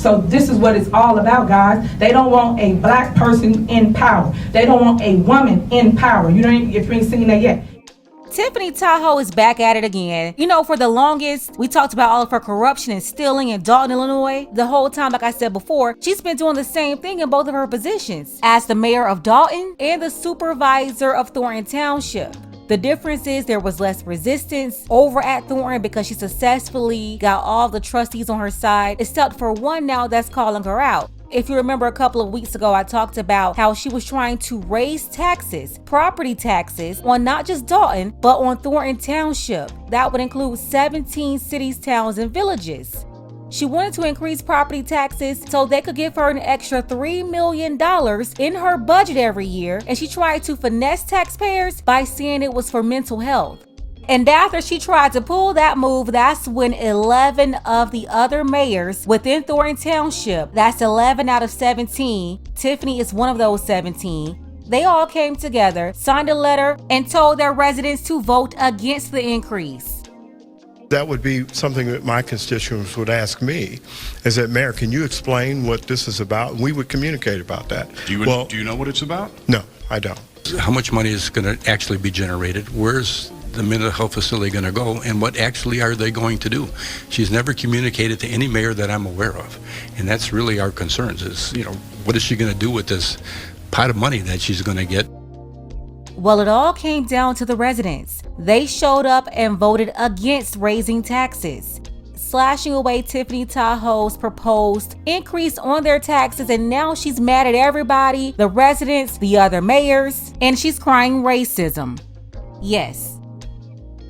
So this is what it's all about, guys. They don't want a black person in power. They don't want a woman in power. You know, if you ain't seen that yet. Tiffany Tahoe is back at it again. You know, for the longest, we talked about all of her corruption and stealing in Dalton, Illinois. The whole time, like I said before, she's been doing the same thing in both of her positions, as the mayor of Dalton and the supervisor of Thornton Township. The difference is there was less resistance over at Thornton because she successfully got all the trustees on her side, except for one now that's calling her out. If you remember a couple of weeks ago, I talked about how she was trying to raise taxes, property taxes, on not just Dalton, but on Thornton Township. That would include 17 cities, towns, and villages. She wanted to increase property taxes so they could give her an extra $3 million in her budget every year, and she tried to finesse taxpayers by saying it was for mental health. And after she tried to pull that move, that's when 11 of the other mayors within Thornton Township, that's 11 out of 17, Tiffany is one of those 17, they all came together, signed a letter, and told their residents to vote against the increase. That would be something that my constituents would ask me, is that, Mayor, can you explain what this is about? And we would communicate about that. Do you know what it's about? No, I don't. How much money is going to actually be generated? Where's the mental health facility going to go, and what actually are they going to do? She's never communicated to any mayor that I'm aware of, and that's really our concerns is, you know, what is she going to do with this pot of money that she's going to get? Well, it all came down to the residents. They showed up and voted against raising taxes, slashing away Tiffany Tahoe's proposed increase on their taxes, and now she's mad at everybody, the residents, the other mayors, and she's crying racism. Yes.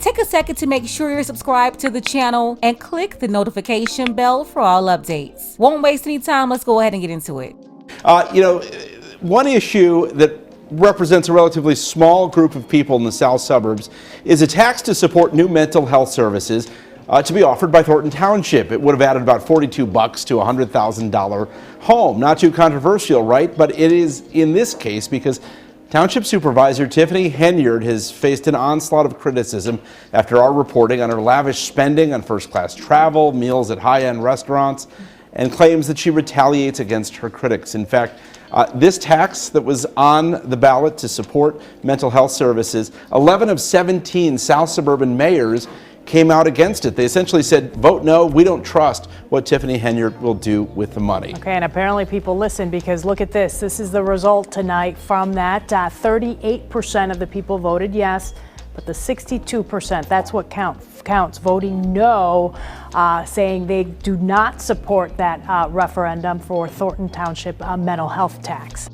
Take a second to make sure you're subscribed to the channel and click the notification bell for all updates. Won't waste any time, let's go ahead and get into it. You know, one issue that represents a relatively small group of people in the south suburbs is a tax to support new mental health services to be offered by Thornton Township. It would have added about $42 to a $100,000 home. Not too controversial, right? But it is in this case because Township Supervisor Tiffany Henyard has faced an onslaught of criticism after our reporting on her lavish spending on first-class travel, meals at high-end restaurants, and claims that she retaliates against her critics. In fact, this tax that was on the ballot to support mental health services, 11 of 17 South suburban mayors came out against it. They essentially said, vote no, we don't trust what Tiffany Henyard will do with the money. Okay, and apparently people listen because look at this. This is the result tonight from that. 38% of the people voted yes, but the 62%, that's what counts, voting no, saying they do not support that referendum for Thornton Township mental health tax.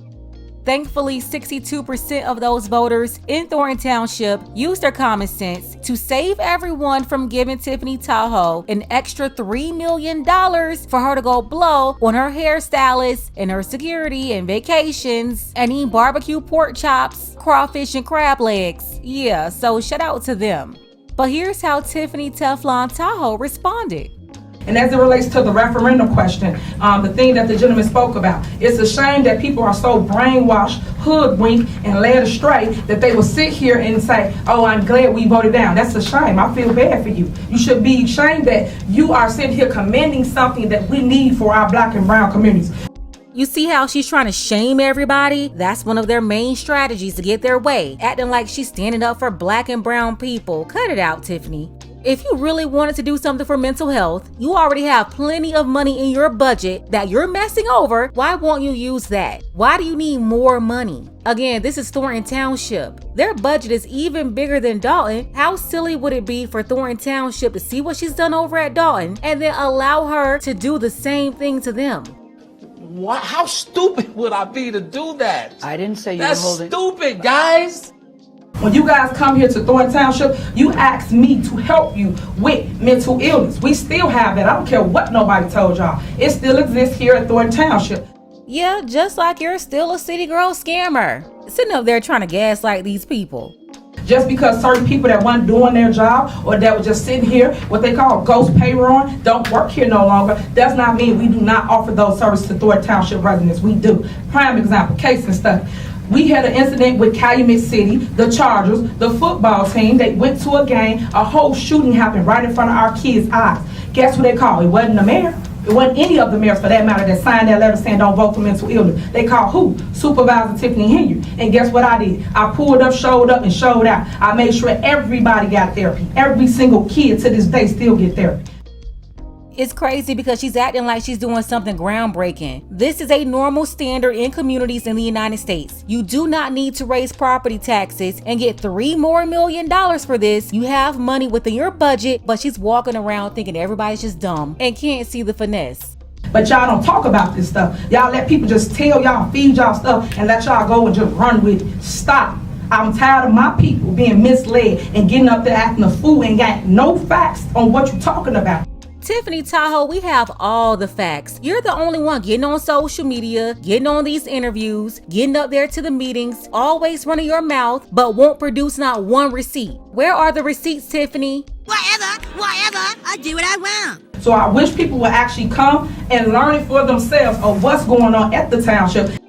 Thankfully, 62% of those voters in Thornton Township used their common sense to save everyone from giving Tiffany Tahoe an extra $3 million for her to go blow on her hairstylist and her security and vacations and eat barbecue pork chops, crawfish, and crab legs. Yeah, so shout out to them. But here's how Tiffany Teflon Tahoe responded. And as it relates to the referendum question, the thing that the gentleman spoke about, it's a shame that people are so brainwashed, hoodwinked, and led astray that they will sit here and say, oh, I'm glad we voted down. That's a shame. I feel bad for you. You should be ashamed that you are sitting here commending something that we need for our black and brown communities. You see how she's trying to shame everybody? That's one of their main strategies to get their way, acting like she's standing up for black and brown people. Cut it out, Tiffany. If you really wanted to do something for mental health, you already have plenty of money in your budget that you're messing over. Why won't you use that? Why do you need more money? Again, this is Thornton Township. Their budget is even bigger than Dalton. How silly would it be for Thornton Township to see what she's done over at Dalton and then allow her to do the same thing to them? What? How stupid would I be to do that? I didn't say you That's were holding. stupid, guys. When you guys come here to Thornton Township, you ask me to help you with mental illness. We still have that. I don't care what nobody told y'all. It still exists here at Thornton Township. Yeah, just like you're still a city girl scammer, sitting up there trying to gaslight these people. Just because certain people that weren't doing their job or that were just sitting here, what they call ghost payroll, don't work here no longer, does not mean we do not offer those services to Thornton Township residents. We do. Prime example, case and stuff. We had an incident with Calumet City, the Chargers, the football team. They went to a game. A whole shooting happened right in front of our kids' eyes. Guess who they called? It wasn't the mayor. It wasn't any of the mayors, for that matter, that signed that letter saying don't vote for mental illness. They called who? Supervisor Tiffany Henyard. And guess what I did? I pulled up, and showed out. I made sure everybody got therapy. Every single kid to this day still get therapy. It's crazy because she's acting like she's doing something groundbreaking. This is a normal standard in communities in the United States. You do not need to raise property taxes and get $3 more million for this. You have money within your budget, but she's walking around thinking everybody's just dumb and can't see the finesse. But y'all don't talk about this stuff. Y'all let people just tell y'all, feed y'all stuff, and let y'all go and just run with it. Stop. I'm tired of my people being misled and getting up there acting a fool and got no facts on what you're talking about. Tiffany, Tahoe, we have all the facts. You're the only one getting on social media, getting on these interviews, getting up there to the meetings, always running your mouth, but won't produce not one receipt. Where are the receipts, Tiffany? Whatever, I do what I want. So I wish people would actually come and learn it for themselves of what's going on at the township.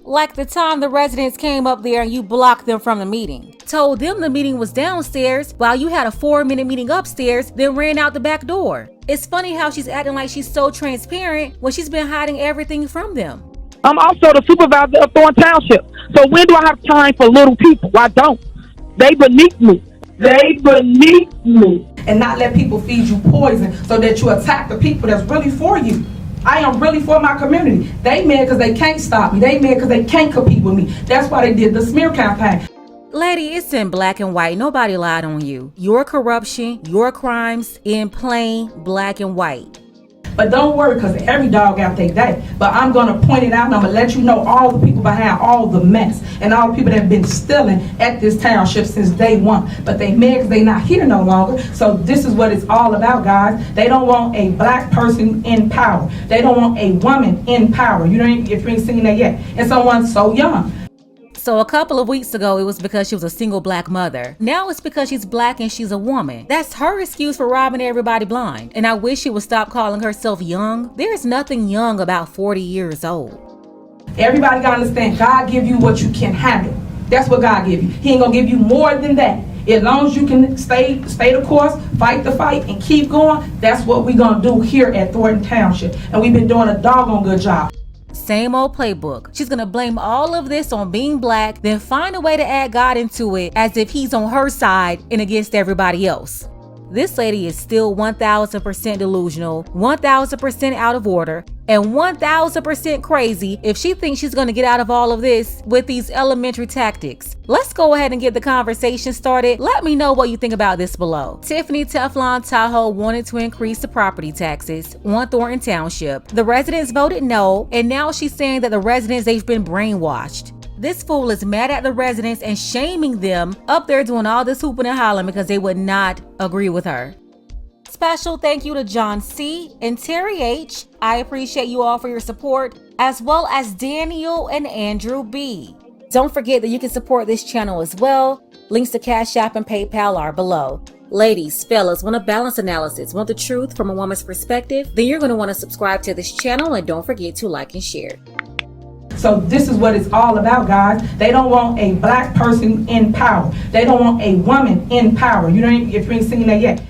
Like the time the residents came up there and you blocked them from the meeting. Told them the meeting was downstairs while you had a 4-minute meeting upstairs, then ran out the back door. It's funny how she's acting like she's so transparent when she's been hiding everything from them. I'm also the supervisor of Thornton Township. So when do I have time for little people? I don't. They beneath me. And not let people feed you poison so that you attack the people that's really for you. I am really for my community. They mad because they can't stop me. They mad because they can't compete with me. That's why they did the smear campaign. Lady, it's in black and white. Nobody lied on you. Your corruption, your crimes in plain black and white. But don't worry, because every dog got their day. But I'm going to point it out, and I'm going to let you know all the people behind all the mess and all the people that have been stealing at this township since day one. But they mad because they not here no longer. So this is what it's all about, guys. They don't want a black person in power. They don't want a woman in power. If you ain't seen that yet. And someone so young. So a couple of weeks ago, it was because she was a single black mother. Now it's because she's black and she's a woman. That's her excuse for robbing everybody blind. And I wish she would stop calling herself young. There's nothing young about 40 years old. Everybody got to understand, God give you what you can handle. That's what God give you. He ain't going to give you more than that. As long as you can stay the course, fight the fight, and keep going, that's what we're going to do here at Thornton Township. And we've been doing a doggone good job. Same old playbook. She's gonna blame all of this on being black, then find a way to add God into it as if he's on her side and against everybody else. This lady is still 1000% delusional, 1000% out of order, and 1000% crazy if she thinks she's gonna get out of all of this with these elementary tactics. Let's go ahead and get the conversation started. Let me know what you think about this below. Tiffany Teflon Tahoe wanted to increase the property taxes on Thornton Township. The residents voted no, and now she's saying that the residents, they've been brainwashed. This fool is mad at the residents and shaming them up there doing all this hooping and hollering because they would not agree with her. Special thank you to John C. and Terry H. I appreciate you all for your support, as well as Daniel and Andrew B. Don't forget that you can support this channel as well. Links to Cash App and PayPal are below. Ladies, fellas, want a balanced analysis, want the truth from a woman's perspective? Then you're going to want to subscribe to this channel and don't forget to like and share. So this is what it's all about, guys. They don't want a black person in power. They don't want a woman in power. If you ain't seen that yet.